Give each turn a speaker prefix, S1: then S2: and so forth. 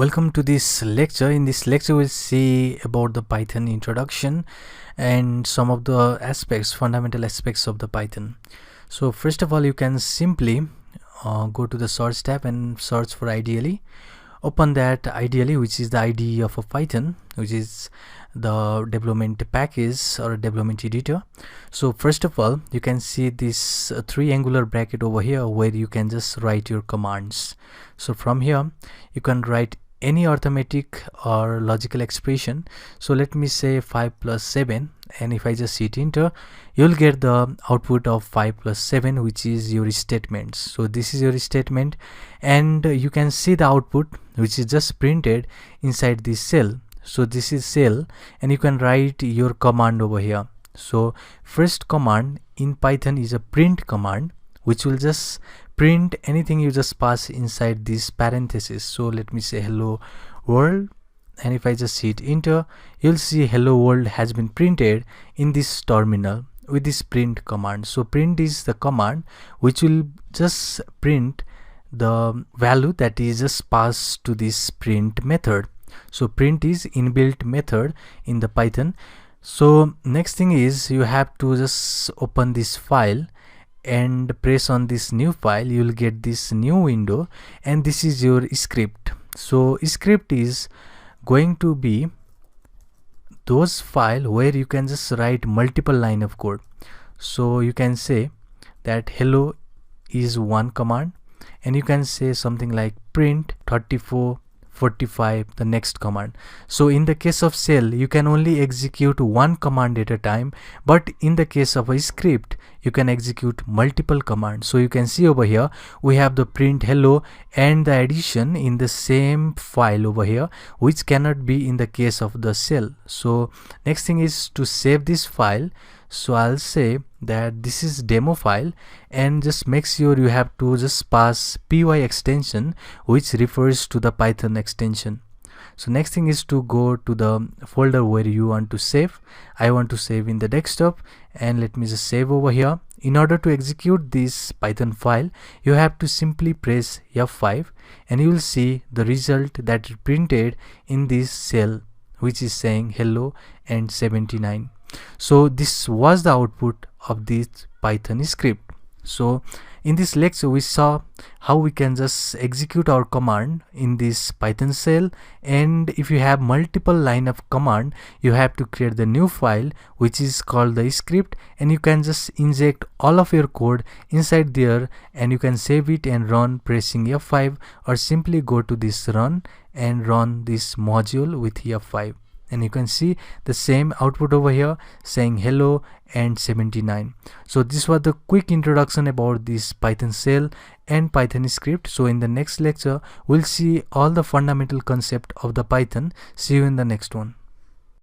S1: Welcome to this lecture. In this lecture we'll see about the Python introduction and some of the fundamental aspects of the Python. So first of all, you can simply go to the search tab and search for IDLE. Open that IDLE, which is the IDE of a Python, which is the development package or development editor. So first of all, you can see this triangular bracket over here where you can just write your commands. So from here you can write any arithmetic or logical expression. So let me say 5 plus 7, and if I just hit enter, you'll get the output of 5 plus 7, which is your statements. So this is your statement, and you can see the output which is just printed inside this cell. So this is cell, and you can write your command over here. So first command in Python is a print command, which will just print anything you just pass inside this parenthesis. So let me say hello world, and if I just hit enter, you'll see hello world has been printed in this terminal with this print command. So print is the command which will just print the value that is just passed to this print method. So print is inbuilt method in the Python. So next thing is you have to just open this file and press on this new file. You'll get this new window, and this is your script. So script is going to be those file where you can just write multiple line of code. So you can say that hello is one command, and you can say something like print 3445, the next command. So in the case of cell, you can only execute one command at a time, but in the case of a script, you can execute multiple commands. So you can see over here we have the print hello and the addition in the same file over here, which cannot be in the case of the cell. So next thing is to save this file. So I'll say that this is demo file, and just make sure you have to just pass py extension, which refers to the Python extension. So next thing is to go to the folder where you want to save. I want to save in the desktop, and let me just save over here. In order to execute this Python file, you have to simply press F5, and you will see the result that is printed in this cell, which is saying hello and 79. So this was the output of this Python script. So in this lecture we saw how we can just execute our command in this Python shell, and if you have multiple line of command, you have to create the new file which is called the script, and you can just inject all of your code inside there, and you can save it and run pressing F5, or simply go to this run and run this module with F5. And you can see the same output over here saying hello and 79. So this was the quick introduction about this Python shell and Python script. So in the next lecture we'll see all the fundamental concept of the Python. See you in the next one.